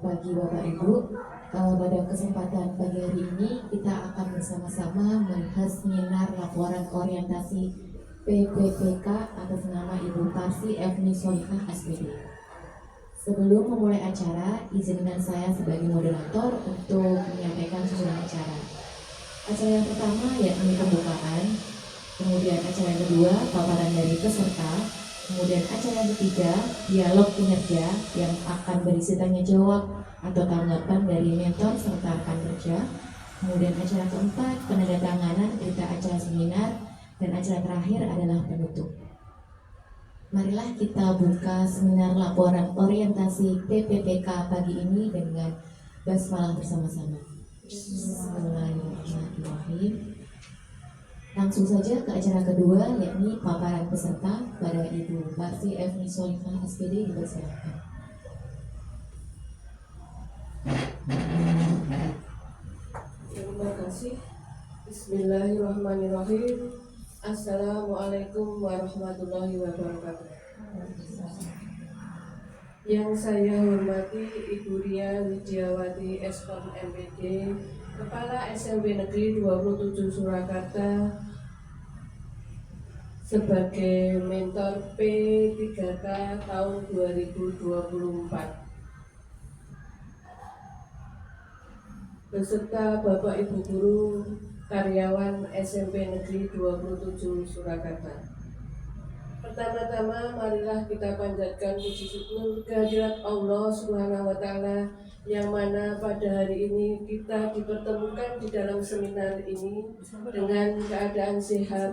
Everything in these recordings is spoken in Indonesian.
pagi Bapak Ibu. Pada kesempatan pagi hari ini kita akan bersama-sama melihat seminar laporan orientasi PPPK atas nama Ibu Parsi Efni Solihah SPD. Sebelum memulai acara, izinkan saya sebagai moderator untuk menyampaikan susunan acara. Acara yang pertama yakni pembukaan, kemudian acara yang kedua paparan dari peserta, kemudian acara yang ketiga dialog kinerja yang akan berisi tanya jawab atau tanggapan dari mentor serta rekan kerja, kemudian acara keempat penandatanganan berita acara seminar, dan acara terakhir adalah penutup. Marilah kita buka seminar laporan orientasi PPPK pagi ini dengan basmalah bersama-sama. Bismillahirrahmanirrahim. Langsung saja ke acara kedua, yakni paparan peserta pada Ibu Parsi Efni Solihah SPD, dipersilakan. Terima kasih. Bismillahirrahmanirrahim. Assalamualaikum warahmatullahi wabarakatuh. Yang saya hormati Ibu Ria Widiawati Eskom MPD, Kepala SMP Negeri 27 Surakarta, sebagai mentor P3K tahun 2024. Beserta Bapak Ibu Guru karyawan SMP Negeri 27 Surakarta. Pertama-tama marilah kita panjatkan puji syukur kehadirat Allah Subhanahu wa Ta'ala, yang mana pada hari ini kita dipertemukan di dalam seminar ini dengan keadaan sehat,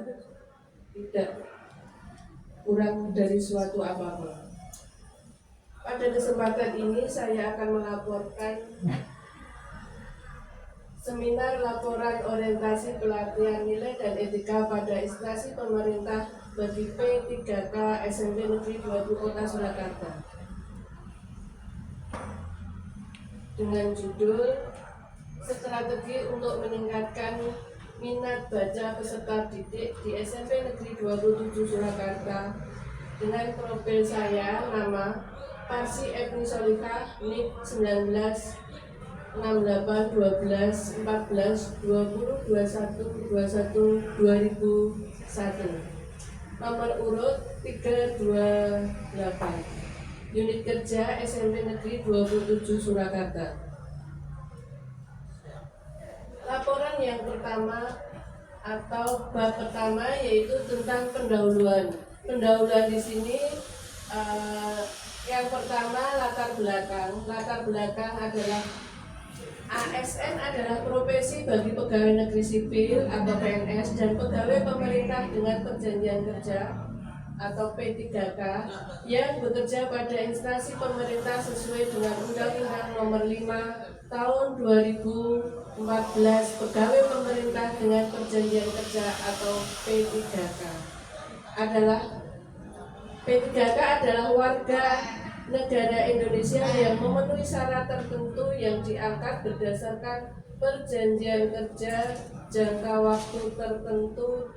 tidak kurang dari suatu apapun. Pada kesempatan ini saya akan melaporkan seminar laporan orientasi pelatihan nilai dan etika pada instansi pemerintah bagi P3K SMP Negeri 20 Kota Surakarta, dengan judul Strategi untuk Meningkatkan Minat Baca Peserta Didik di SMP Negeri 27 Surakarta, dengan profil saya, nama Parsi Efni Solihah, NIK 19 68 12 14 20 21 21 2001, nomor urut 328, unit kerja SMP Negeri 27 Surakarta. Laporan yang pertama atau bab pertama yaitu tentang pendahuluan. Pendahuluan di sini yang pertama latar belakang. Latar belakang adalah ASN adalah profesi bagi pegawai negeri sipil atau PNS dan pegawai pemerintah dengan perjanjian kerja atau P3K yang bekerja pada instansi pemerintah sesuai dengan Undang-Undang Nomor 5 Tahun 2014 Pegawai Pemerintah dengan Perjanjian Kerja atau P3K. P3K adalah warga negara Indonesia yang memenuhi syarat tertentu yang diangkat berdasarkan perjanjian kerja jangka waktu tertentu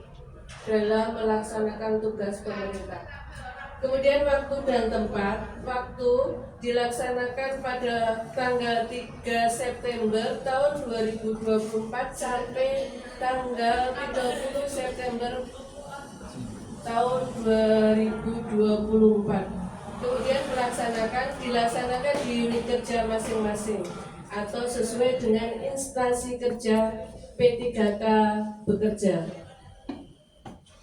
dalam melaksanakan tugas pemerintah. Kemudian waktu dan tempat. Waktu dilaksanakan pada tanggal 3 September tahun 2024 sampai tanggal 30 September tahun 2024. Kemudian dilaksanakan di unit kerja masing-masing atau sesuai dengan instansi kerja P3K bekerja.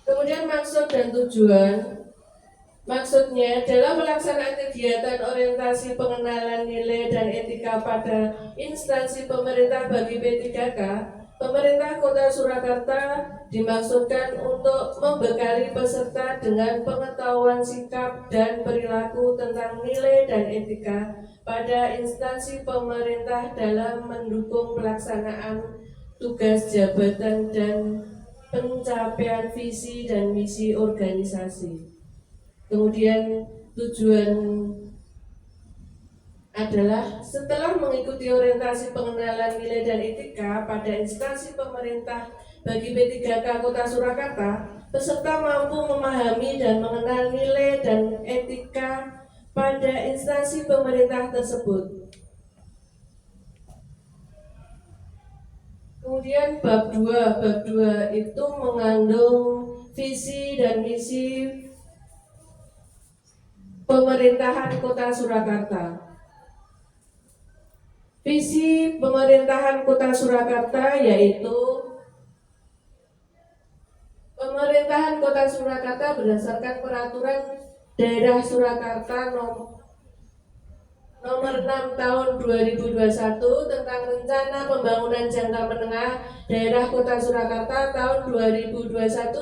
Kemudian maksud dan tujuan. Maksudnya dalam melaksanakan kegiatan orientasi pengenalan nilai dan etika pada instansi pemerintah bagi P3K, Pemerintah Kota Surakarta dimaksudkan untuk membekali peserta dengan pengetahuan sikap dan perilaku tentang nilai dan etika pada instansi pemerintah dalam mendukung pelaksanaan tugas jabatan dan pencapaian visi dan misi organisasi. Kemudian tujuan adalah setelah mengikuti orientasi pengenalan nilai dan etika pada instansi pemerintah bagi P3K Kota Surakarta, peserta mampu memahami dan mengenal nilai dan etika pada instansi pemerintah tersebut. Kemudian bab 2 itu mengandung visi dan misi pemerintahan Kota Surakarta. Visi pemerintahan Kota Surakarta yaitu pemerintahan Kota Surakarta berdasarkan peraturan daerah Surakarta nomor 6 tahun 2021 tentang rencana pembangunan jangka menengah daerah Kota Surakarta tahun 2021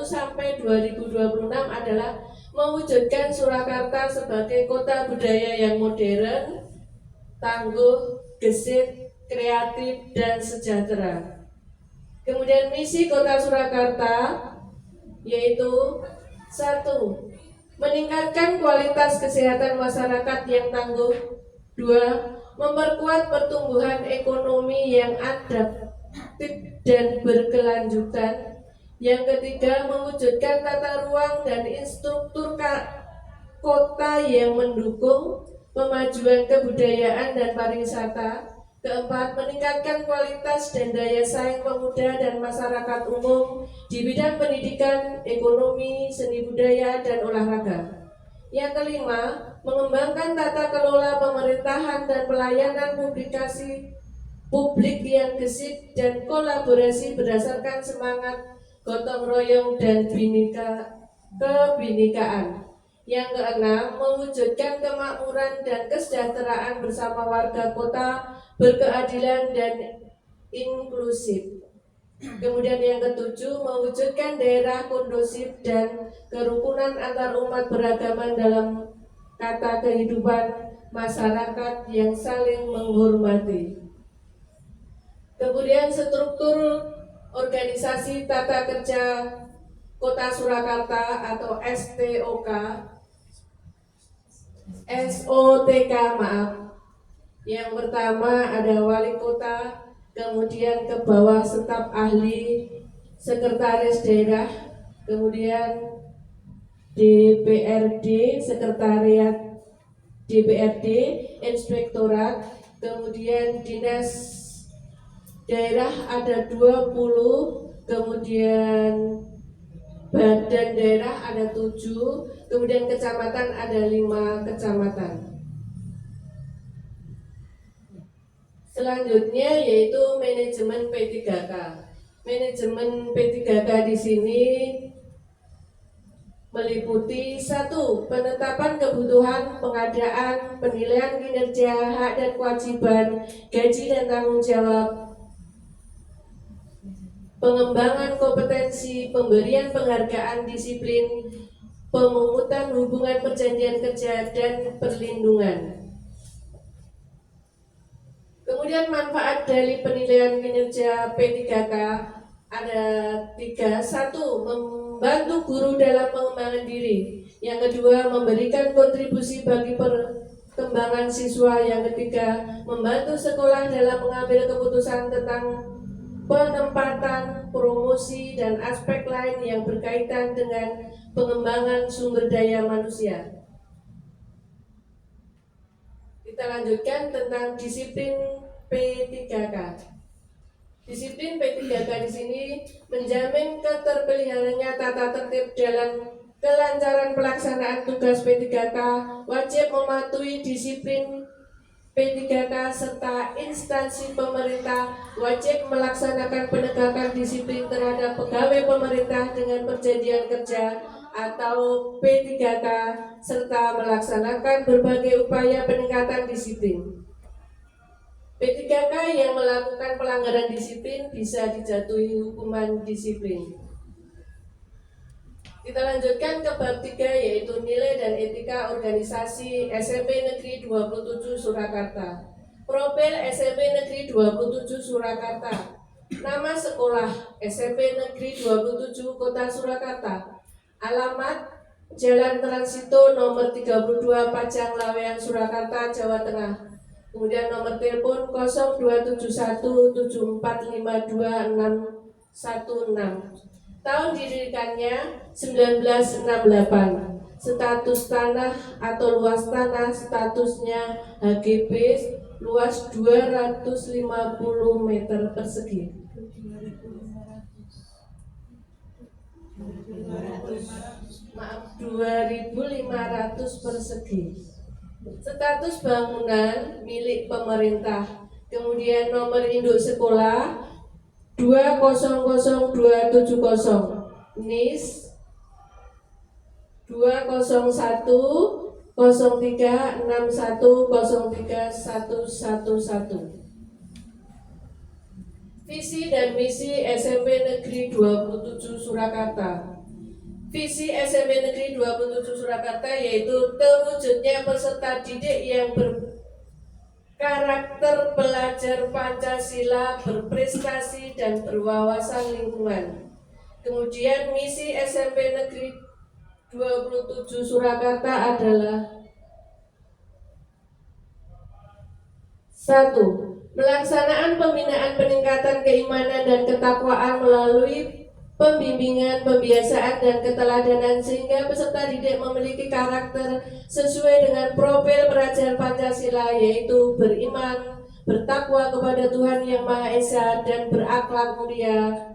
sampai 2026 adalah mewujudkan Surakarta sebagai kota budaya yang modern, tangguh, gesit, kreatif, dan sejahtera. Kemudian misi Kota Surakarta yaitu 1. Meningkatkan kualitas kesehatan masyarakat yang tangguh. 2. Memperkuat pertumbuhan ekonomi yang adaptif dan berkelanjutan. Yang ketiga, mewujudkan tata ruang dan instruktur kota yang mendukung pemajuan kebudayaan dan pariwisata. Keempat, meningkatkan kualitas dan daya saing pemuda dan masyarakat umum di bidang pendidikan, ekonomi, seni budaya, dan olahraga. Yang kelima, mengembangkan tata kelola pemerintahan dan pelayanan publik yang gesit dan kolaborasi berdasarkan semangat gotong royong dan kebinekaan. Yang keenam, mewujudkan kemakmuran dan kesejahteraan bersama warga kota berkeadilan dan inklusif. Kemudian yang ketujuh, mewujudkan daerah kondusif dan kerukunan antar umat beragama dalam tata kehidupan masyarakat yang saling menghormati. Kemudian struktur organisasi tata kerja Kota Surakarta atau SOTK maaf. Yang pertama ada wali kota, kemudian ke bawah staf ahli, sekretaris daerah, kemudian DPRD, sekretariat DPRD, inspektorat, kemudian dinas daerah ada 20, kemudian badan daerah ada 7, kemudian kecamatan ada 5 kecamatan. Selanjutnya yaitu manajemen P3K. Manajemen P3K di sini meliputi 1. Penetapan kebutuhan, pengadaan, penilaian kinerja, hak dan kewajiban, gaji dan tanggung jawab, pengembangan kompetensi, pemberian penghargaan disiplin, pemungutan hubungan perjanjian kerja, dan perlindungan. Kemudian manfaat dari penilaian kinerja P3K ada 3. 1. Membantu guru dalam pengembangan diri. Yang kedua, memberikan kontribusi bagi perkembangan siswa. Yang ketiga, membantu sekolah dalam mengambil keputusan tentang penempatan, promosi, dan aspek lain yang berkaitan dengan pengembangan sumber daya manusia. Kita lanjutkan tentang disiplin P3K. Disiplin P3K di sini menjamin keterpeliharaannya tata tertib dalam kelancaran pelaksanaan tugas P3K, wajib mematuhi disiplin P3K serta instansi pemerintah wajib melaksanakan penegakan disiplin terhadap pegawai pemerintah dengan perjanjian kerja atau P3K serta melaksanakan berbagai upaya peningkatan disiplin. P3K yang melakukan pelanggaran disiplin bisa dijatuhi hukuman disiplin. Kita lanjutkan ke bab 3 yaitu nilai dan etika organisasi SMP Negeri 27 Surakarta. Profil SMP Negeri 27 Surakarta. Nama sekolah SMP Negeri 27 Kota Surakarta. Alamat Jalan Transito nomor 32 Pajang Lawean Surakarta, Jawa Tengah. Kemudian nomor telepon 0271745216. Tahun didirikannya 1968. Status tanah atau luas tanah statusnya HGB, luas 250 meter persegi. Maaf, 2.500 persegi. Status bangunan milik pemerintah. Kemudian nomor induk sekolah 200270, NIS 20103610311. Visi dan misi SMP Negeri 27 Surakarta. Visi SMP Negeri 27 Surakarta yaitu terwujudnya peserta didik yang berkarakter pelajar Pancasila, berprestasi dan berwawasan lingkungan. Kemudian misi SMP Negeri 27 Surakarta adalah 1. Pelaksanaan pembinaan peningkatan keimanan dan ketakwaan melalui pembimbingan, pembiasaan, dan keteladanan sehingga peserta didik memiliki karakter sesuai dengan profil pelajar Pancasila, yaitu beriman, bertakwa kepada Tuhan Yang Maha Esa, dan berakhlak mulia,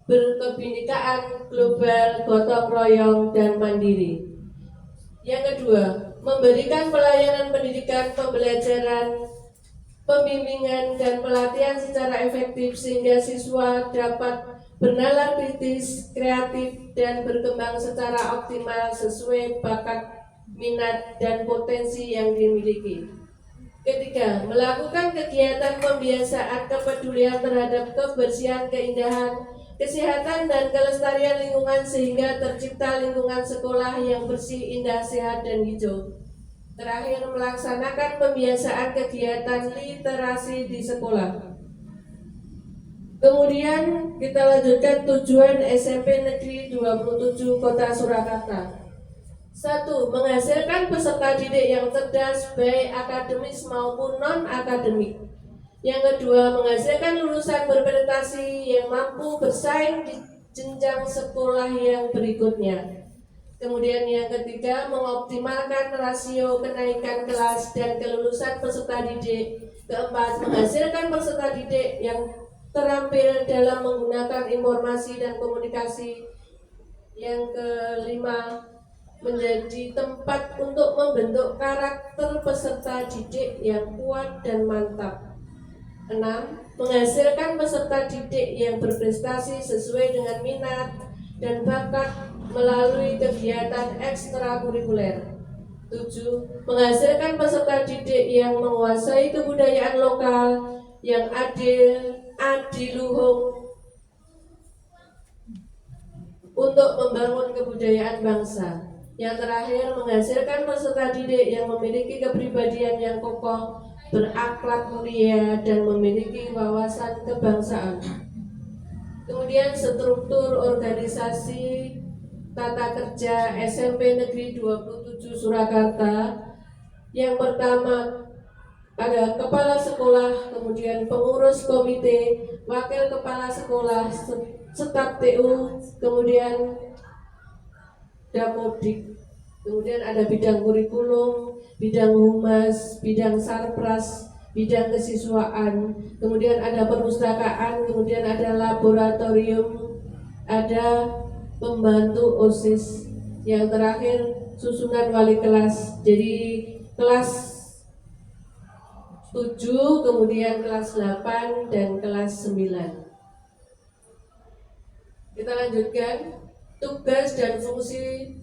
berkebinekaan global, gotong royong, dan mandiri. Yang kedua, memberikan pelayanan pendidikan, pembelajaran, pembimbingan dan pelatihan secara efektif sehingga siswa dapat bernalar kritis, kreatif, dan berkembang secara optimal sesuai bakat, minat, dan potensi yang dimiliki. Ketiga, melakukan kegiatan pembiasaan kepedulian terhadap kebersihan, keindahan, kesehatan, dan kelestarian lingkungan sehingga tercipta lingkungan sekolah yang bersih, indah, sehat, dan hijau. Terakhir, melaksanakan pembiasaan kegiatan literasi di sekolah. Kemudian kita lanjutkan tujuan SMP Negeri 27 Kota Surakarta. 1. Menghasilkan peserta didik yang cerdas baik akademis maupun non-akademik. Yang kedua, menghasilkan lulusan berprestasi yang mampu bersaing di jenjang sekolah yang berikutnya. Kemudian yang ketiga, mengoptimalkan rasio kenaikan kelas dan kelulusan peserta didik. Keempat, menghasilkan peserta didik yang terampil dalam menggunakan informasi dan komunikasi. Yang kelima, menjadi tempat untuk membentuk karakter peserta didik yang kuat dan mantap. 6. Menghasilkan peserta didik yang berprestasi sesuai dengan minat dan bakat melalui kegiatan ekstrakurikuler. 7. Menghasilkan peserta didik yang menguasai kebudayaan lokal yang adil, adiluhung untuk membangun kebudayaan bangsa. Yang terakhir, menghasilkan peserta didik yang memiliki kepribadian yang kokoh, berakhlak mulia, dan memiliki wawasan kebangsaan. Kemudian struktur organisasi tata kerja SMP Negeri 27 Surakarta. Yang pertama ada kepala sekolah, kemudian pengurus komite, wakil kepala sekolah, staf TU, kemudian dapodik, kemudian ada bidang kurikulum, bidang humas, bidang sarpras, bidang kesiswaan, kemudian ada perpustakaan, kemudian ada laboratorium, ada pembantu OSIS, yang terakhir susunan wali kelas. Jadi kelas 7, kemudian kelas 8 dan kelas 9. Kita lanjutkan tugas dan fungsi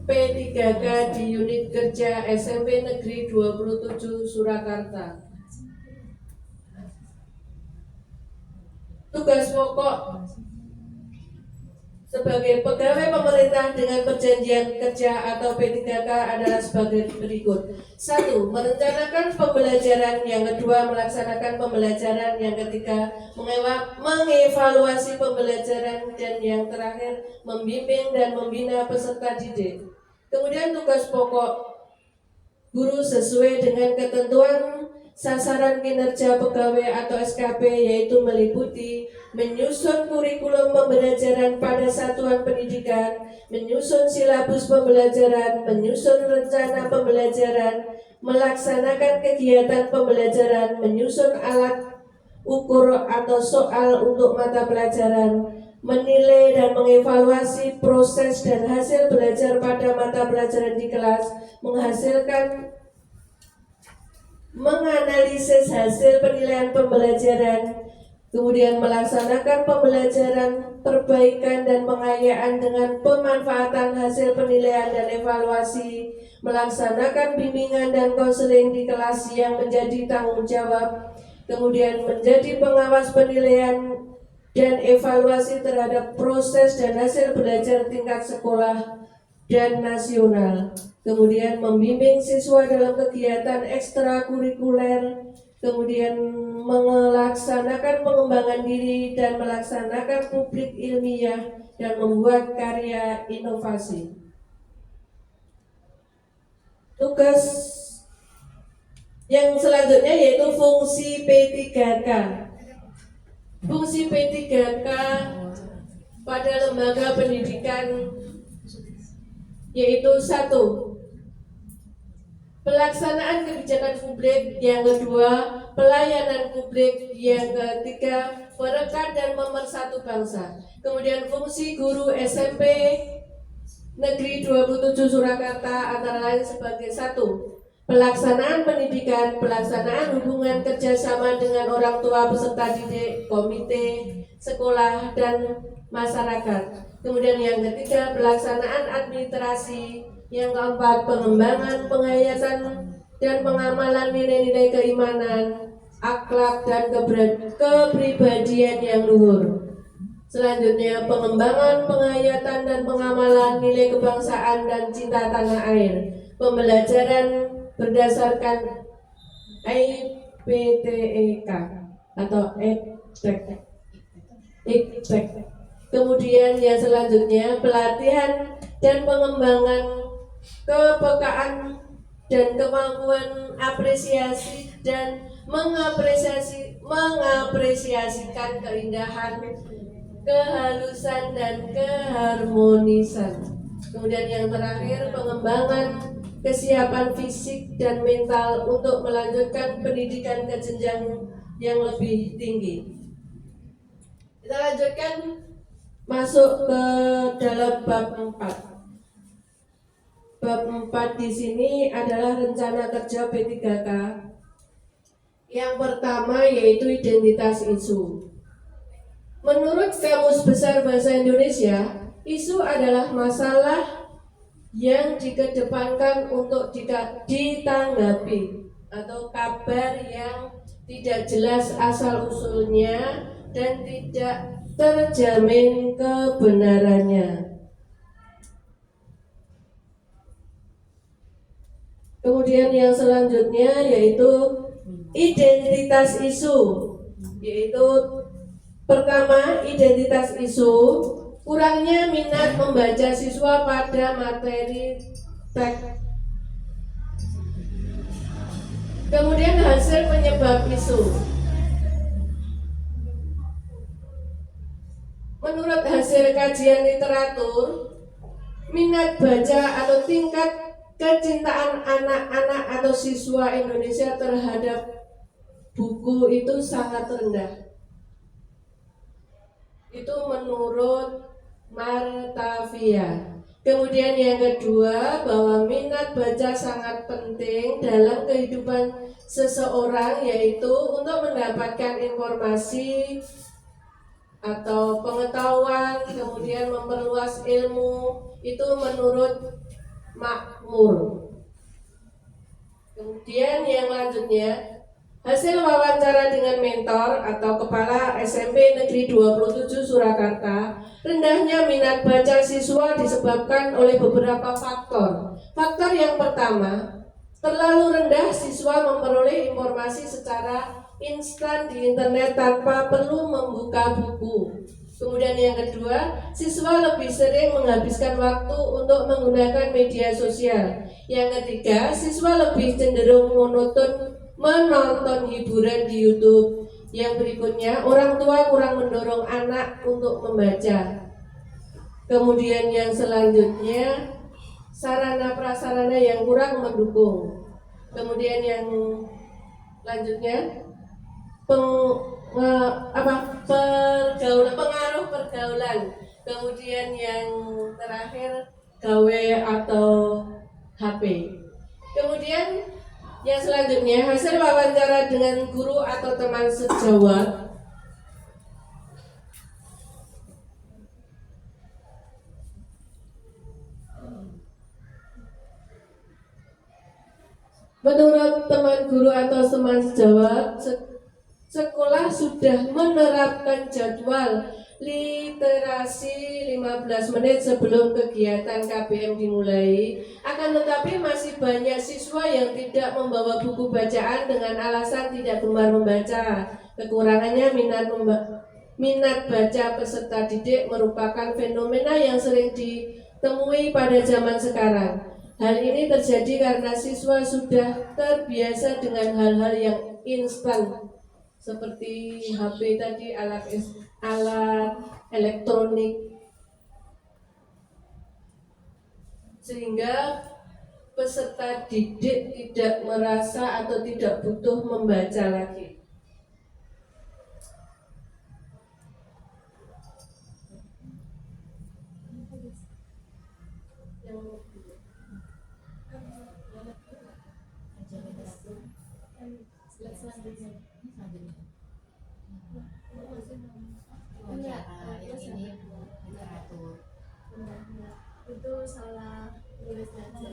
P3K di unit kerja SMP Negeri 27 Surakarta. Tugas pokok sebagai pegawai pemerintah dengan perjanjian kerja atau P3K adalah sebagai berikut. 1. Merencanakan pembelajaran. Yang kedua, melaksanakan pembelajaran. Yang ketiga, mengevaluasi pembelajaran. Dan yang terakhir, membimbing dan membina peserta didik. Kemudian tugas pokok guru sesuai dengan ketentuan sasaran kinerja pegawai atau SKP, yaitu meliputi menyusun kurikulum pembelajaran pada satuan pendidikan, menyusun silabus pembelajaran, menyusun rencana pembelajaran, melaksanakan kegiatan pembelajaran, menyusun alat ukur atau soal untuk mata pelajaran, menilai dan mengevaluasi proses dan hasil belajar pada mata pelajaran di kelas, menghasilkan menganalisis hasil penilaian pembelajaran, kemudian melaksanakan pembelajaran, perbaikan dan pengayaan dengan pemanfaatan hasil penilaian dan evaluasi, melaksanakan bimbingan dan konseling di kelas yang menjadi tanggung jawab, kemudian menjadi pengawas penilaian dan evaluasi terhadap proses dan hasil belajar tingkat sekolah dan nasional, kemudian membimbing siswa dalam kegiatan ekstrakurikuler, kemudian melaksanakan pengembangan diri dan melaksanakan publik ilmiah dan membuat karya inovasi. Tugas yang selanjutnya yaitu fungsi P3K. Fungsi P3K pada lembaga pendidikan yaitu 1. Pelaksanaan kebijakan publik, yang kedua pelayanan publik, yang ketiga perekat dan pemersatu bangsa. Kemudian fungsi guru SMP Negeri 27 Surakarta antara lain sebagai 1. Pelaksanaan pendidikan, pelaksanaan hubungan kerjasama dengan orang tua peserta didik, komite, sekolah, dan masyarakat. Kemudian yang ketiga, pelaksanaan administrasi. Yang keempat, pengembangan, penghayatan, dan pengamalan nilai-nilai keimanan, akhlak, dan kepribadian yang luhur. Selanjutnya, pengembangan, penghayatan, dan pengamalan nilai kebangsaan dan cinta tanah air. Pembelajaran berdasarkan IPTEK atau IPTEK. Kemudian yang selanjutnya, pelatihan dan pengembangan kepekaan dan kemampuan apresiasi dan mengapresiasikan keindahan, kehalusan, dan keharmonisan. Kemudian yang terakhir, pengembangan kesiapan fisik dan mental untuk melanjutkan pendidikan ke jenjang yang lebih tinggi. Kita lanjutkan masuk ke dalam bab 4. Bab 4 di sini adalah rencana kerja P3K. Yang pertama yaitu identitas isu. Menurut Kamus Besar Bahasa Indonesia, isu adalah masalah yang dikedepankan untuk ditanggapi atau kabar yang tidak jelas asal-usulnya dan tidak terjamin kebenarannya. Kemudian yang selanjutnya yaitu identitas isu, yaitu pertama, identitas isu, kurangnya minat membaca siswa pada materi teks. Kemudian hasil penyebab isu. Menurut hasil kajian literatur, minat baca atau tingkat kecintaan anak-anak atau siswa Indonesia terhadap buku itu sangat rendah. Itu menurut Martavia. Kemudian yang kedua, bahwa minat baca sangat penting dalam kehidupan seseorang, yaitu untuk mendapatkan informasi atau pengetahuan, kemudian memperluas ilmu, itu menurut Makmur. Kemudian yang lanjutnya, hasil wawancara dengan mentor atau kepala SMP Negeri 27 Surakarta, rendahnya minat baca siswa disebabkan oleh beberapa faktor. Faktor yang pertama, terlalu rendah siswa memperoleh informasi secara instan di internet tanpa perlu membuka buku. Kemudian yang kedua, siswa lebih sering menghabiskan waktu untuk menggunakan media sosial. Yang ketiga, siswa lebih cenderung menonton hiburan di YouTube. Yang berikutnya, orang tua kurang mendorong anak untuk membaca. Kemudian yang selanjutnya, sarana prasarana yang kurang mendukung. Kemudian yang lanjutnya, pengaruh pergaulan. Kemudian yang terakhir gawe atau HP. Kemudian yang selanjutnya hasil wawancara dengan guru atau teman sejawat. Menurut teman guru atau teman sejawat, sekolah sudah menerapkan jadwal literasi 15 menit sebelum kegiatan KBM dimulai. Akan tetapi masih banyak siswa yang tidak membawa buku bacaan dengan alasan tidak gemar membaca. Kekurangannya minat baca peserta didik merupakan fenomena yang sering ditemui pada zaman sekarang. Hal ini terjadi karena siswa sudah terbiasa dengan hal-hal yang instan seperti HP tadi, alat elektronik, sehingga peserta didik tidak merasa atau tidak butuh membaca lagi. Ini literatur. Itu salah tulis aja.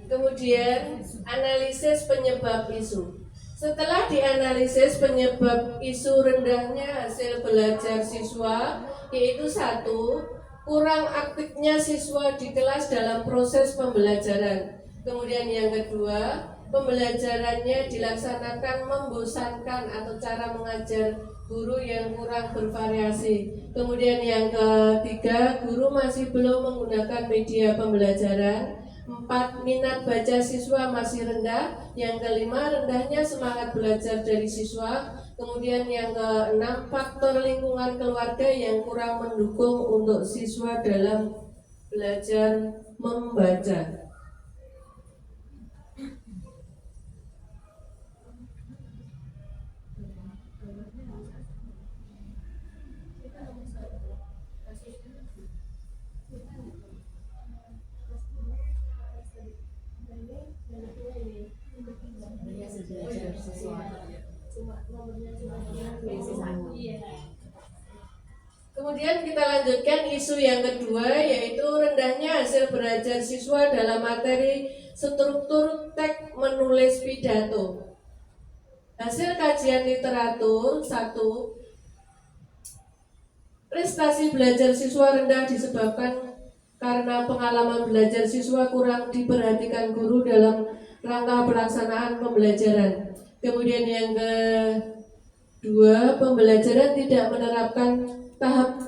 Kemudian analisis penyebab isu. Setelah dianalisis penyebab isu rendahnya hasil belajar siswa, yaitu 1. Kurang aktifnya siswa di kelas dalam proses pembelajaran. Kemudian yang kedua, pembelajarannya dilaksanakan membosankan atau cara mengajar guru yang kurang bervariasi. Kemudian yang ketiga, guru masih belum menggunakan media pembelajaran. 4. Minat baca siswa masih rendah. Yang kelima, rendahnya semangat belajar dari siswa. Kemudian yang keenam, faktor lingkungan keluarga yang kurang mendukung untuk siswa dalam belajar membaca. Kemudian kita lanjutkan isu yang kedua, yaitu rendahnya hasil belajar siswa dalam materi struktur teks menulis pidato. Hasil kajian literatur 1. Prestasi belajar siswa rendah disebabkan karena pengalaman belajar siswa kurang diperhatikan guru dalam rangka pelaksanaan pembelajaran. Kemudian yang kedua, pembelajaran tidak menerapkan tahap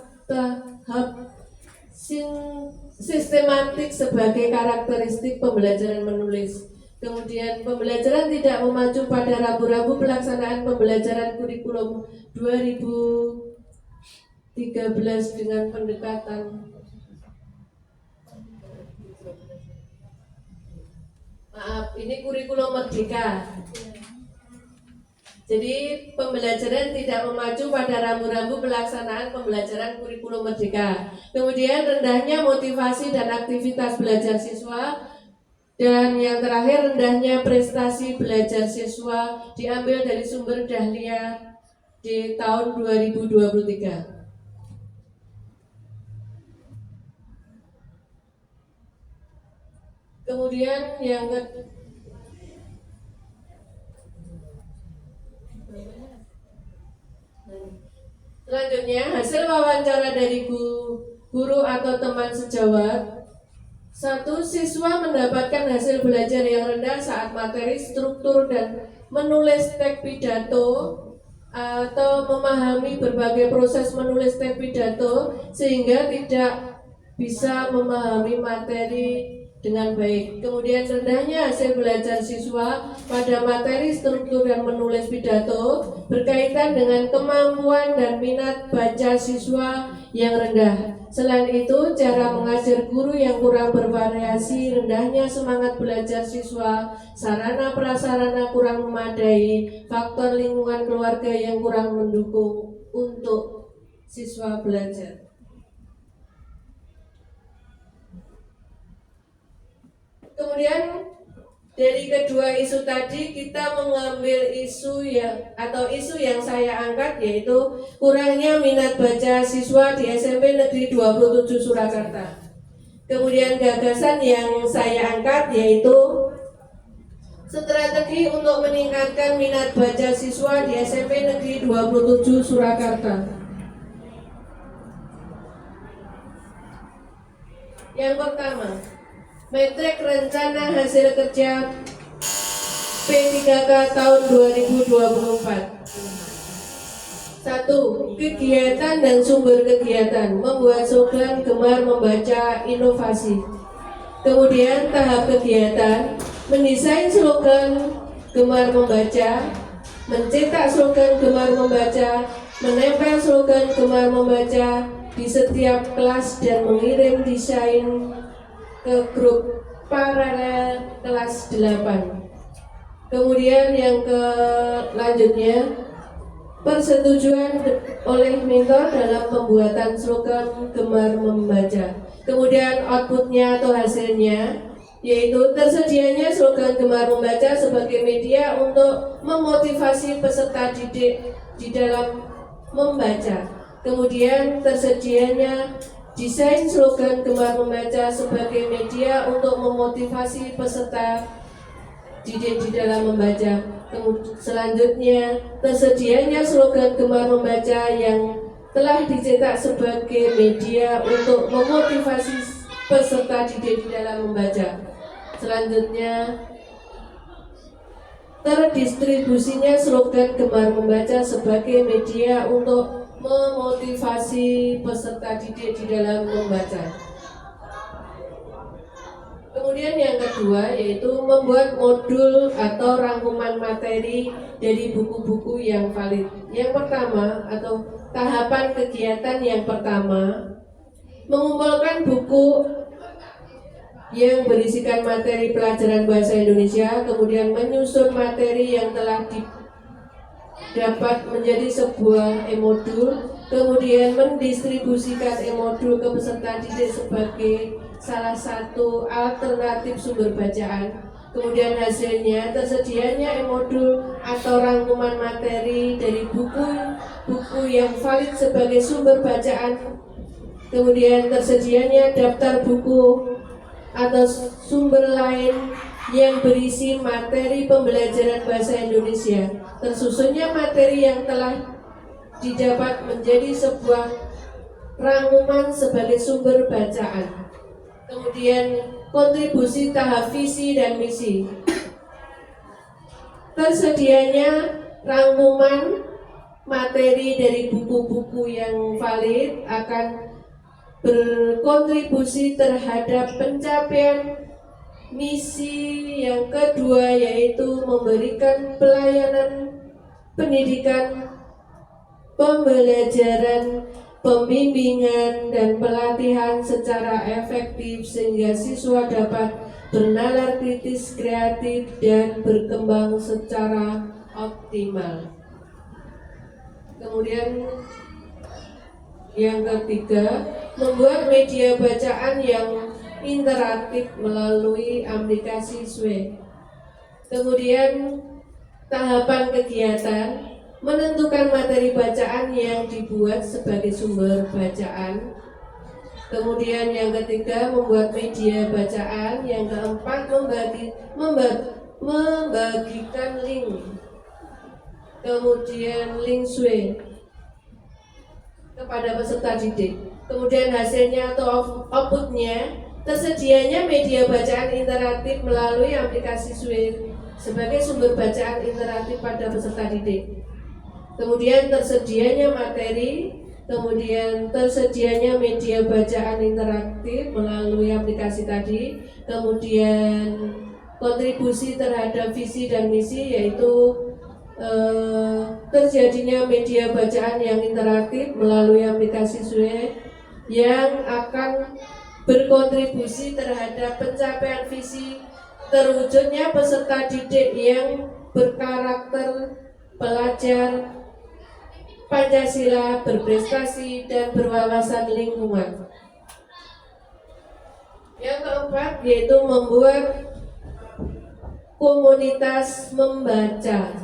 sistematik sebagai karakteristik pembelajaran menulis. Kemudian pembelajaran tidak memacu pada rambu-rambu pelaksanaan pembelajaran kurikulum 2013 dengan pendekatan ini kurikulum merdeka. Jadi pembelajaran tidak memacu pada rambu-rambu pelaksanaan pembelajaran kurikulum merdeka. Kemudian rendahnya motivasi dan aktivitas belajar siswa. Dan yang terakhir, rendahnya prestasi belajar siswa diambil dari sumber Dahlia di tahun 2023. Kemudian yang selanjutnya, hasil wawancara dari guru atau teman sejawat. 1. Siswa mendapatkan hasil belajar yang rendah saat materi struktur dan menulis teks pidato atau memahami berbagai proses menulis teks pidato sehingga tidak bisa memahami materi dengan baik. Kemudian rendahnya hasil belajar siswa pada materi struktur dan menulis pidato berkaitan dengan kemampuan dan minat baca siswa yang rendah. Selain itu, cara mengajar guru yang kurang bervariasi, rendahnya semangat belajar siswa, sarana prasarana kurang memadai, faktor lingkungan keluarga yang kurang mendukung untuk siswa belajar. Kemudian dari kedua isu tadi kita mengambil isu yang saya angkat, yaitu kurangnya minat baca siswa di SMP Negeri 27 Surakarta. Kemudian gagasan yang saya angkat yaitu strategi untuk meningkatkan minat baca siswa di SMP Negeri 27 Surakarta. Yang pertama, metrik rencana hasil kerja P3K tahun 2024. 1. Kegiatan dan sumber kegiatan. Membuat slogan gemar membaca inovasi. Kemudian tahap kegiatan, mendesain slogan gemar membaca, mencetak slogan gemar membaca, menempel slogan gemar membaca di setiap kelas dan mengirim desain ke grup paralel kelas 8. Kemudian yang selanjutnya, persetujuan oleh mentor dalam pembuatan slogan gemar membaca. Kemudian outputnya atau hasilnya yaitu tersedianya slogan gemar membaca sebagai media untuk memotivasi peserta didik di dalam membaca. Kemudian tersedianya desain slogan gemar membaca sebagai media untuk memotivasi peserta didik di dalam membaca. Selanjutnya, tersedianya slogan gemar membaca yang telah dicetak sebagai media untuk memotivasi peserta didik di dalam membaca. Selanjutnya, terdistribusinya slogan gemar membaca sebagai media untuk memotivasi peserta didik di dalam membaca. Kemudian yang kedua yaitu membuat modul atau rangkuman materi dari buku-buku yang valid. Yang pertama atau tahapan kegiatan yang pertama, mengumpulkan buku yang berisikan materi pelajaran bahasa Indonesia, kemudian menyusun materi yang telah dapat menjadi sebuah e-modul, kemudian mendistribusikan e-modul ke peserta didik sebagai salah satu alternatif sumber bacaan. Kemudian hasilnya tersedianya e-modul atau rangkuman materi dari buku yang valid sebagai sumber bacaan. Kemudian tersedianya daftar buku atau sumber lain yang berisi materi pembelajaran bahasa Indonesia. Tersusunnya materi yang telah didapat menjadi sebuah rangkuman sebagai sumber bacaan. Kemudian kontribusi tahap visi dan misi. Tersedianya rangkuman materi dari buku-buku yang valid akan berkontribusi terhadap pencapaian misi yang kedua, yaitu memberikan pelayanan pendidikan, pembelajaran, pembimbingan, dan pelatihan secara efektif sehingga siswa dapat bernalar kritis, kreatif, dan berkembang secara optimal. Kemudian yang ketiga, membuat media bacaan yang interaktif melalui aplikasi SWE. Kemudian tahapan kegiatan, menentukan materi bacaan yang dibuat sebagai sumber bacaan. Kemudian yang ketiga, membuat media bacaan. Yang keempat, membagikan link. Kemudian link SWE kepada peserta didik. Kemudian hasilnya atau outputnya, tersedianya media bacaan interaktif melalui aplikasi SWE sebagai sumber bacaan interaktif pada peserta didik. Kemudian tersedianya materi, kemudian tersedianya media bacaan interaktif melalui aplikasi tadi, kemudian kontribusi terhadap visi dan misi, yaitu terjadinya media bacaan yang interaktif melalui aplikasi Zoe yang akan berkontribusi terhadap pencapaian visi terwujudnya peserta didik yang berkarakter pelajar Pancasila, berprestasi, dan berwawasan lingkungan. Yang keempat yaitu membuat komunitas membaca.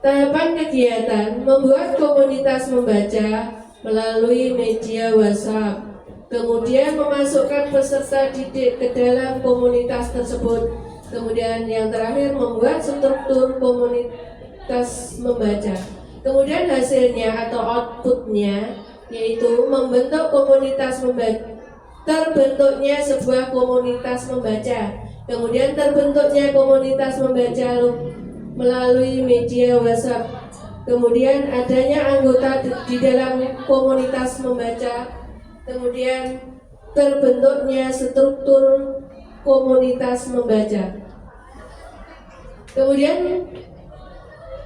Tahapan kegiatan membuat komunitas membaca melalui media WhatsApp, kemudian memasukkan peserta didik ke dalam komunitas tersebut, kemudian yang terakhir membuat struktur komunitas membaca. Kemudian hasilnya atau outputnya yaitu membentuk komunitas membaca, terbentuknya sebuah komunitas membaca, kemudian terbentuknya komunitas membaca melalui media WhatsApp, kemudian adanya anggota di dalam komunitas membaca, kemudian terbentuknya struktur komunitas membaca. Kemudian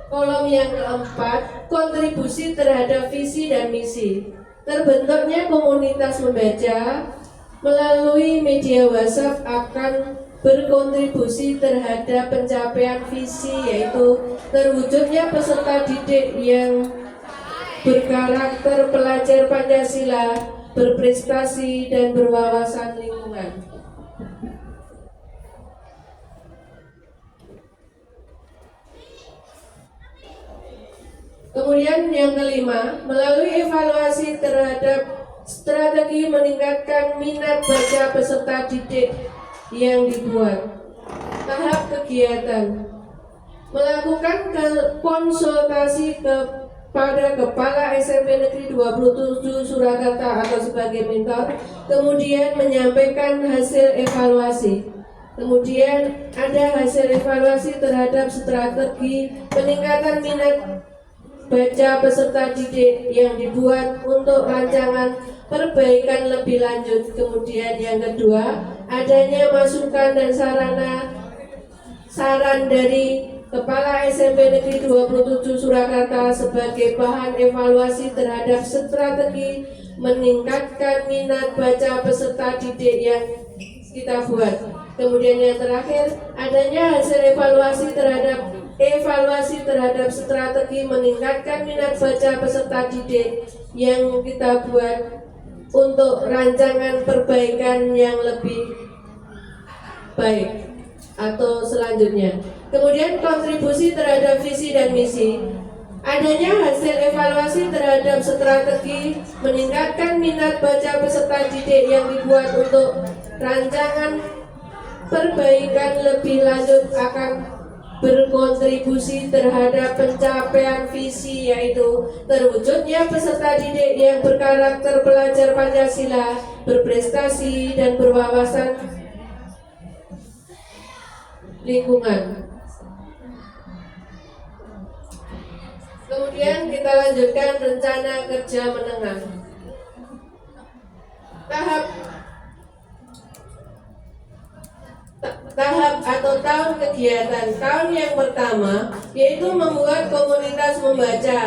kolom yang keempat, kontribusi terhadap visi dan misi. Terbentuknya komunitas membaca melalui media WhatsApp akan berkontribusi terhadap pencapaian visi, yaitu terwujudnya peserta didik yang berkarakter pelajar Pancasila, berprestasi, dan berwawasan lingkungan. Kemudian yang kelima, melalui evaluasi terhadap strategi meningkatkan minat baca peserta didik yang dibuat. Tahap kegiatan, melakukan konsultasi kepada Kepala SMP Negeri 27 Surakarta atau sebagai mentor, kemudian menyampaikan hasil evaluasi. Kemudian ada hasil evaluasi terhadap strategi peningkatan minat baca peserta didik yang dibuat untuk rancangan perbaikan lebih lanjut. Kemudian yang kedua, adanya masukan dan saran dari Kepala SMP Negeri 27 Surakarta sebagai bahan evaluasi terhadap strategi meningkatkan minat baca peserta didik yang kita buat. Kemudian yang terakhir, adanya hasil evaluasi terhadap strategi meningkatkan minat baca peserta didik yang kita buat untuk rancangan perbaikan yang lebih baik atau selanjutnya. Kemudian kontribusi terhadap visi dan misi. Adanya hasil evaluasi terhadap strategi meningkatkan minat baca peserta didik yang dibuat untuk rancangan perbaikan lebih lanjut akan berkontribusi terhadap pencapaian visi, yaitu terwujudnya peserta didik yang berkarakter pelajar Pancasila, berprestasi, dan berwawasan lingkungan. Kemudian kita lanjutkan rencana kerja menengah. Tahap atau tahun kegiatan. Tahun yang pertama yaitu membuat komunitas membaca.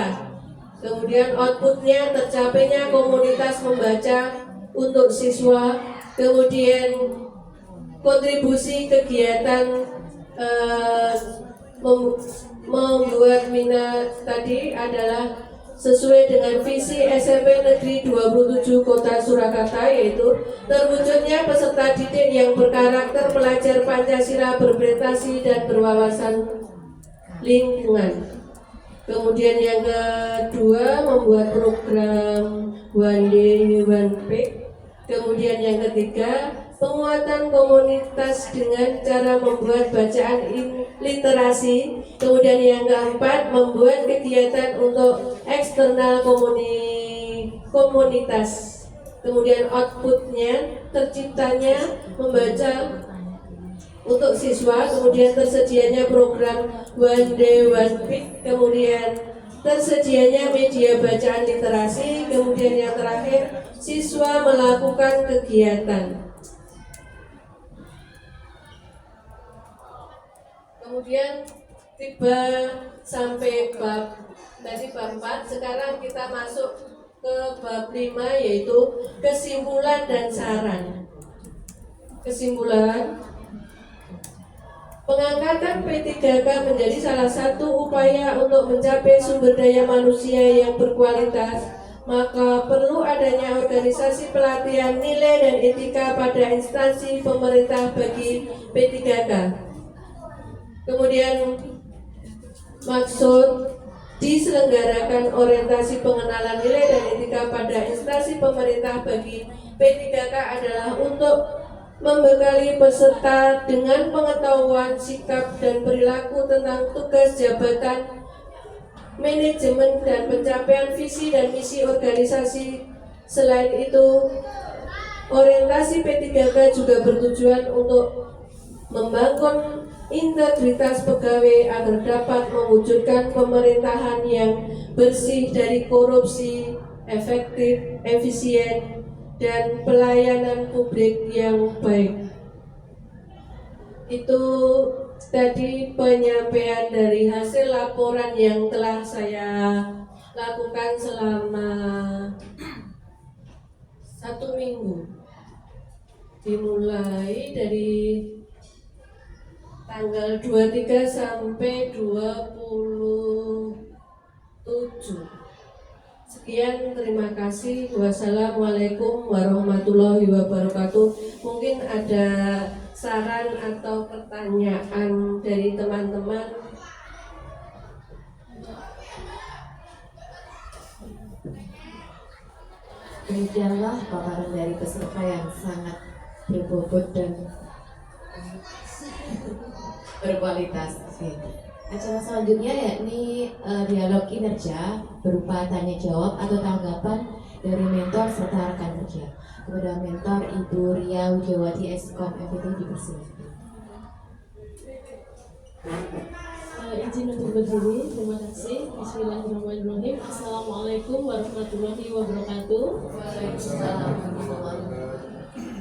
Kemudian outputnya tercapainya komunitas membaca untuk siswa. Kemudian kontribusi kegiatan membuat minat tadi adalah sesuai dengan visi SMP Negeri 27 Kota Surakarta, yaitu terwujudnya peserta didik yang berkarakter pelajar Pancasila, berprestasi, dan berwawasan lingkungan. Kemudian yang kedua, membuat program One Day One Peak. Kemudian yang ketiga, penguatan komunitas dengan cara membuat bacaan literasi. Kemudian yang keempat, membuat kegiatan untuk eksternal komunitas. Kemudian outputnya terciptanya membaca untuk siswa. Kemudian tersedianya program One Day One Peak. Kemudian tersedianya media bacaan literasi. Kemudian yang terakhir, siswa melakukan kegiatan. Kemudian tiba sampai bab 4. Sekarang kita masuk ke bab 5, yaitu kesimpulan dan saran. Kesimpulan, pengangkatan P3K menjadi salah satu upaya untuk mencapai sumber daya manusia yang berkualitas, maka perlu adanya organisasi pelatihan nilai dan etika pada instansi pemerintah bagi P3K. Kemudian maksud diselenggarakan orientasi pengenalan nilai dan etika pada instansi pemerintah bagi P3K adalah untuk membekali peserta dengan pengetahuan, sikap, dan perilaku tentang tugas jabatan, manajemen, dan pencapaian visi dan misi organisasi. Selain itu, orientasi P3K juga bertujuan untuk membangun integritas pegawai agar dapat mewujudkan pemerintahan yang bersih dari korupsi, efektif, efisien, dan pelayanan publik yang baik. Itu tadi penyampaian dari hasil laporan yang telah saya lakukan selama 1 minggu, dimulai dari tanggal 23 sampai 27. Sekian, terima kasih. Wassalamualaikum warahmatullahi wabarakatuh. Mungkin ada saran atau pertanyaan dari teman-teman. Demikianlah paparan dari peserta yang sangat berbobot dan berkualitas. Oke. Acara selanjutnya yakni dialog kinerja berupa tanya jawab atau tanggapan dari mentor serta rekan kerja. Kepada mentor Ibu Ria Wijawati Eskom FPT dipersilakan. Izin untuk berdiri, terima kasih. Bismillahirrahmanirrahim. Assalamualaikum warahmatullahi wabarakatuh.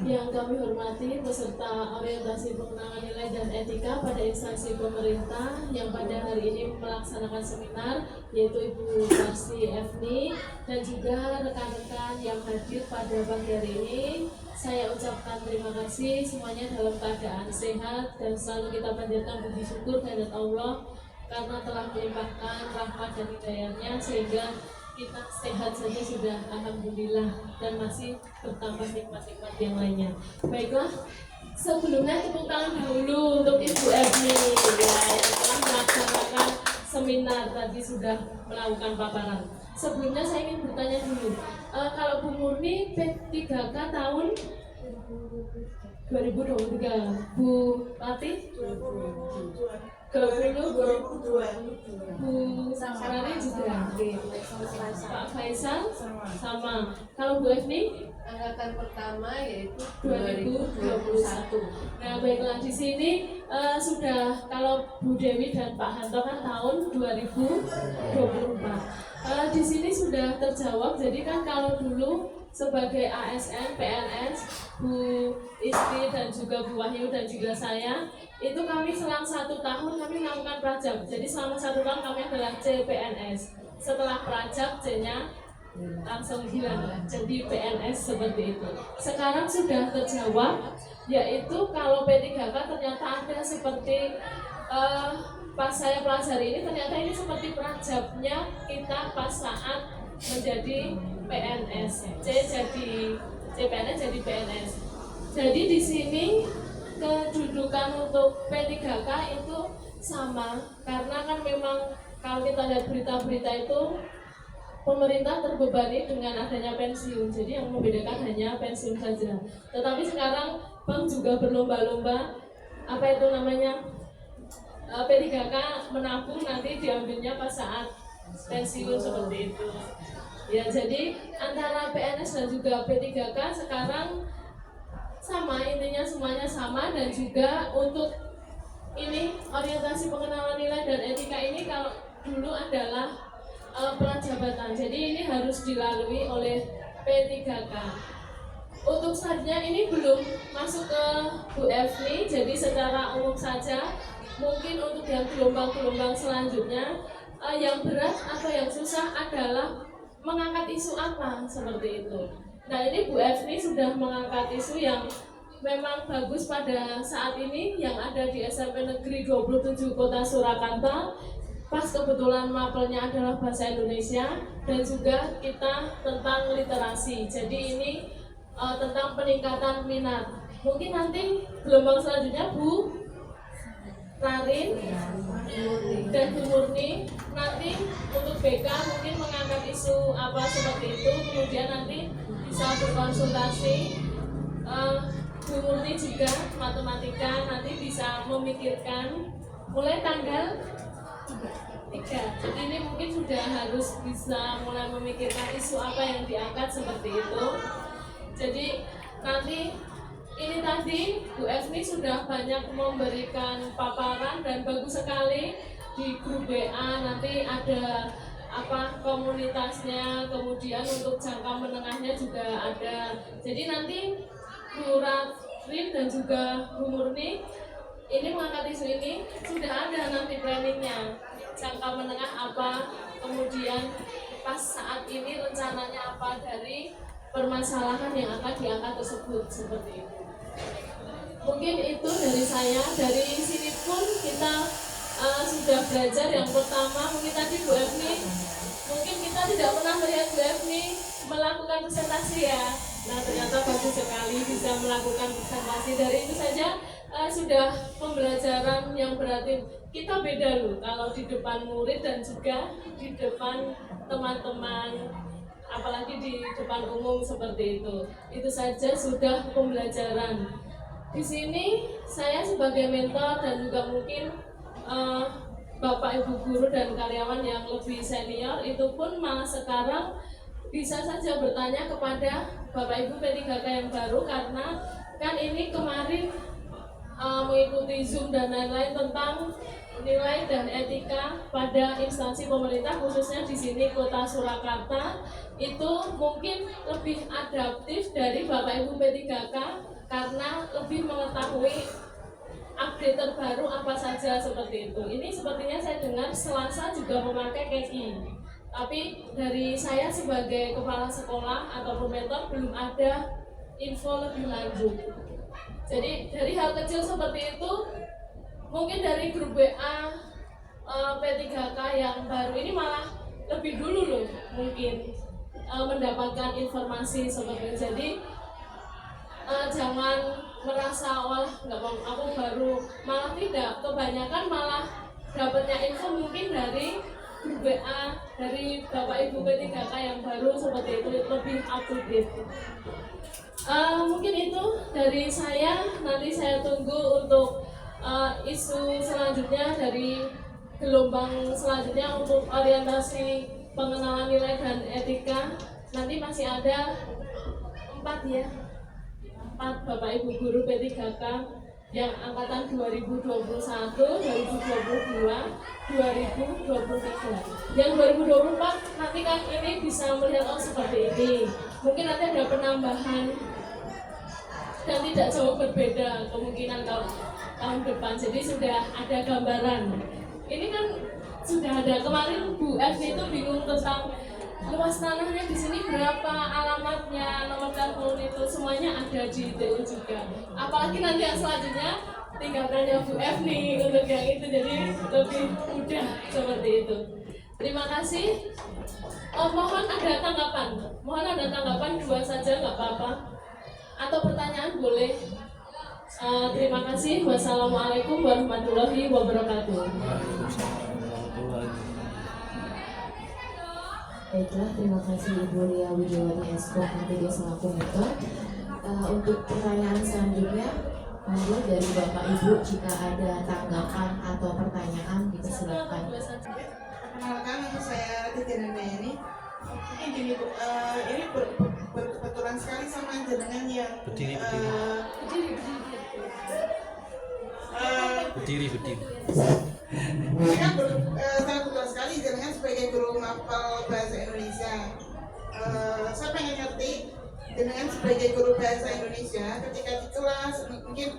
Yang kami hormati peserta orientasi pengenalan nilai dan etika pada instansi pemerintah yang pada hari ini melaksanakan seminar, yaitu Ibu Tarsi Efni dan juga rekan-rekan yang hadir pada pagi hari ini. Saya ucapkan terima kasih semuanya dalam keadaan sehat dan selalu kita panjatkan puji syukur kehadirat Allah karena telah melimpahkan rahmat dan hidayahnya sehingga kita sehat saja sudah alhamdulillah dan masih bertambah nikmat-nikmat yang lainnya. Baiklah, sebelumnya tepuk tangan dahulu untuk Ibu Efni ya, yang telah melaksanakan seminar tadi, sudah melakukan paparan. Sebelumnya saya ingin bertanya dulu, kalau Bu Murni P3K tahun 2023, Bu Rati 2022, Bu Sarari juga, Pak Faisal sama. Kalau Bu Efni Angkatan pertama yaitu 2021. Nah, baiklah, di sini sudah, kalau Bu Dewi dan Pak Hanto kan tahun 2024. Di sini sudah terjawab. Jadi kan kalau dulu sebagai ASN, PNS, Bu Istri dan juga Bu Wahyu dan juga saya, itu kami selang 1 tahun kami melakukan prajab. Jadi selama 1 tahun kami adalah CPNS. Setelah prajab C-nya langsung hilang jadi PNS seperti itu. Sekarang sudah terjawab, yaitu kalau P3K ternyata ada seperti pas saya pelajari ini, ternyata ini seperti prajabnya kita pas saat menjadi PNS. C jadi CPNS jadi PNS. Jadi di sini kedudukan untuk P3K itu sama, karena kan memang kalau kita lihat berita-berita itu pemerintah terbebani dengan adanya pensiun, jadi yang membedakan hanya pensiun saja. Tetapi sekarang bank juga berlomba-lomba, apa itu namanya, P3K menabung nanti diambilnya pas saat pensiun seperti itu. Ya, jadi antara PNS dan juga P3K sekarang sama, intinya semuanya sama. Dan juga untuk ini orientasi pengenalan nilai dan etika ini kalau dulu adalah prajabatan, jadi ini harus dilalui oleh P3K. Untuk selanjutnya ini belum masuk ke Bu Efni, jadi secara umum saja mungkin untuk yang gelombang-gelombang selanjutnya yang berat atau yang susah adalah mengangkat isu apa seperti itu. Nah ini Bu Efni sudah mengangkat isu yang memang bagus pada saat ini yang ada di SMP Negeri 27 Kota Surakarta. Pas kebetulan mapelnya adalah bahasa Indonesia dan juga kita tentang literasi. Jadi ini tentang peningkatan minat. Mungkin nanti gelombang selanjutnya Bu Rarin dan Bu Murni nanti untuk BK mungkin mengangkat isu apa seperti itu, kemudian nanti bisa berkonsultasi. Bu Murni juga matematika nanti bisa memikirkan mulai tanggal 3. Jadi ini mungkin sudah harus bisa mulai memikirkan isu apa yang diangkat seperti itu. Jadi nanti ini tadi Bu Efni sudah banyak memberikan paparan dan bagus sekali di grup WA. Nanti ada apa komunitasnya, kemudian untuk jangka menengahnya juga ada. Jadi nanti Bu Rarin dan juga Bu Murni ini mengangkat isu ini sudah ada nanti planningnya, jangka menengah apa, kemudian pas saat ini rencananya apa dari permasalahan yang akan diangkat tersebut seperti itu. Mungkin itu dari saya. Dari sini pun kita sudah belajar. Yang pertama mungkin tadi Bu Efni, mungkin kita tidak pernah melihat Bu Efni melakukan presentasi ya. Nah ternyata bagus sekali bisa melakukan presentasi. Dari itu saja sudah pembelajaran yang berarti kita beda loh kalau di depan murid dan juga di depan teman-teman, apalagi di depan umum seperti itu. Itu saja sudah pembelajaran. Di sini saya sebagai mentor dan juga mungkin Bapak Ibu guru dan karyawan yang lebih senior itu pun malah sekarang bisa saja bertanya kepada Bapak Ibu P3K yang baru, karena kan ini kemarin mengikuti Zoom dan lain-lain tentang nilai dan etika pada instansi pemerintah, khususnya di sini Kota Surakarta. Itu mungkin lebih adaptif dari Bapak Ibu P3K karena lebih mengetahui update terbaru apa saja seperti itu. Ini sepertinya saya dengar Selasa juga memakai KEKI, tapi dari saya sebagai kepala sekolah atau mentor belum ada info lebih lanjut. Jadi dari hal kecil seperti itu, mungkin dari grup WA P3K yang baru ini malah lebih dulu loh mungkin mendapatkan informasi seperti itu. Jadi jangan merasa wah nggak mau aku baru, malah tidak, kebanyakan malah dapatnya info mungkin dari grup WA dari Bapak Ibu P3K yang baru seperti itu, lebih up to date. Mungkin itu dari saya. Nanti saya tunggu untuk isu selanjutnya dari gelombang selanjutnya untuk orientasi pengenalan nilai dan etika. Nanti masih ada 4 ya, 4 Bapak Ibu guru P3K yang angkatan 2021, 2022, 2023. Yang 2024 nanti kan ini bisa melihat seperti ini. Mungkin nanti ada penambahan dan tidak jauh berbeda kemungkinan tahun depan. Jadi sudah ada gambaran. Ini kan sudah ada. Kemarin Bu Efni itu bingung tentang luas tanahnya di sini berapa, alamatnya, nomor telepon itu semuanya ada di TU juga. Apalagi nanti yang selanjutnya tinggal tanya Bu Efni untuk yang itu, jadi lebih mudah seperti itu. Terima kasih. Mohon ada tanggapan. Mohon ada tanggapan 2 saja nggak apa-apa. Atau pertanyaan boleh. Terima kasih. Wassalamualaikum warahmatullahi wabarakatuh. Baiklah, terima kasih Ibu Lia Widiawati Esko MPD selaku mentor. Untuk pertanyaan selanjutnya, monggo dari Bapak Ibu jika ada tanggapan atau pertanyaan dipersilakan. Perkenalkan, nama saya Titiana ini. Mungkin gini Bu, ini berkebetulan sekali sama jenengan yang Berdiri. Ini kan sangat betul sekali jenengan sebagai guru mapel bahasa Indonesia. Saya pengen ngerti jenengan sebagai guru bahasa Indonesia ketika di kelas mungkin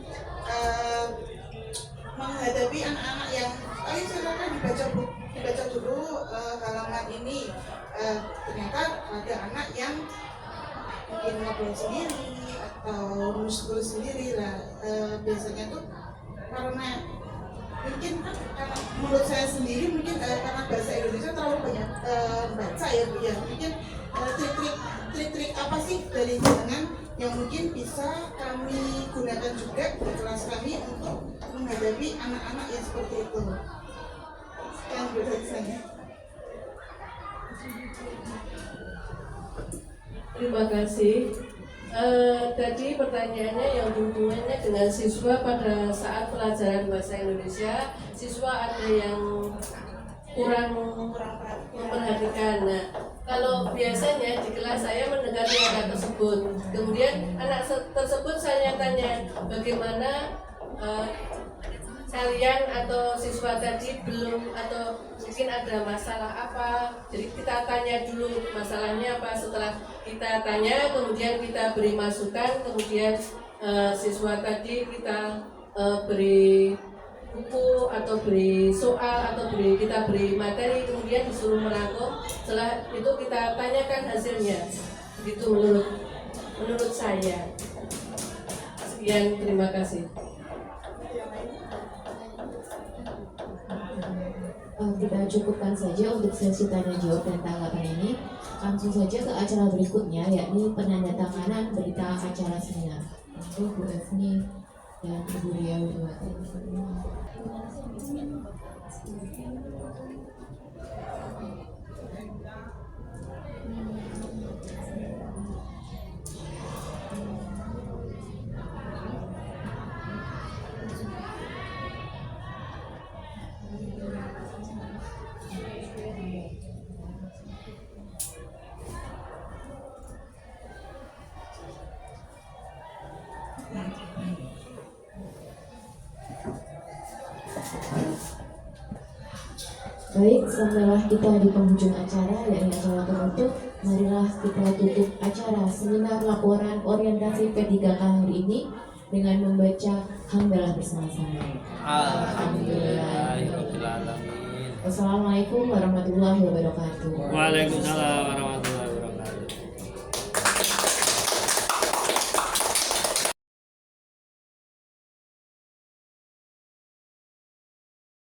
menghadapi anak-anak yang ayo silakan dibaca dulu halaman ini. Ternyata ada anak yang mungkin ngobrol sendiri atau nulis sendiri lah. Biasanya tuh karena mungkin kan karena menurut saya sendiri mungkin karena bahasa Indonesia terlalu banyak baca ya Bu ya. Mungkin trik-trik apa sih dari jangan yang mungkin bisa kami gunakan juga di kelas kami untuk menghadapi anak-anak yang seperti itu. Sekian Bu dari saya. Terima kasih. Tadi pertanyaannya yang hubungannya dengan siswa pada saat pelajaran bahasa Indonesia, siswa ada yang kurang memperhatikan. Nah, kalau biasanya di kelas saya mendengar anak tersebut, kemudian anak tersebut saya tanya bagaimana kalian atau siswa tadi belum atau mungkin ada masalah apa, jadi kita tanya dulu masalahnya apa. Setelah kita tanya kemudian kita beri masukan, kemudian siswa tadi kita beri buku atau beri soal atau kita beri materi, kemudian disuruh merangkum. Setelah itu kita tanyakan hasilnya. Begitu menurut saya. Sekian, terima kasih. Kita cukupkan saja untuk sesi tanya jawab dan tanggapan ini. Langsung saja ke acara berikutnya, yakni penandatanganan berita acara seminar. Untuk Bu Efni dan Ibu Ria Widawati. Baik, setelah kita di penghujung acara, yakni acara penutup, marilah kita tutup acara seminar laporan orientasi P3K hari ini dengan membaca hamdalah bersama-sama. Alhamdulillahirobbilalamin. Wassalamualaikum warahmatullahi wabarakatuh. Waalaikumsalam.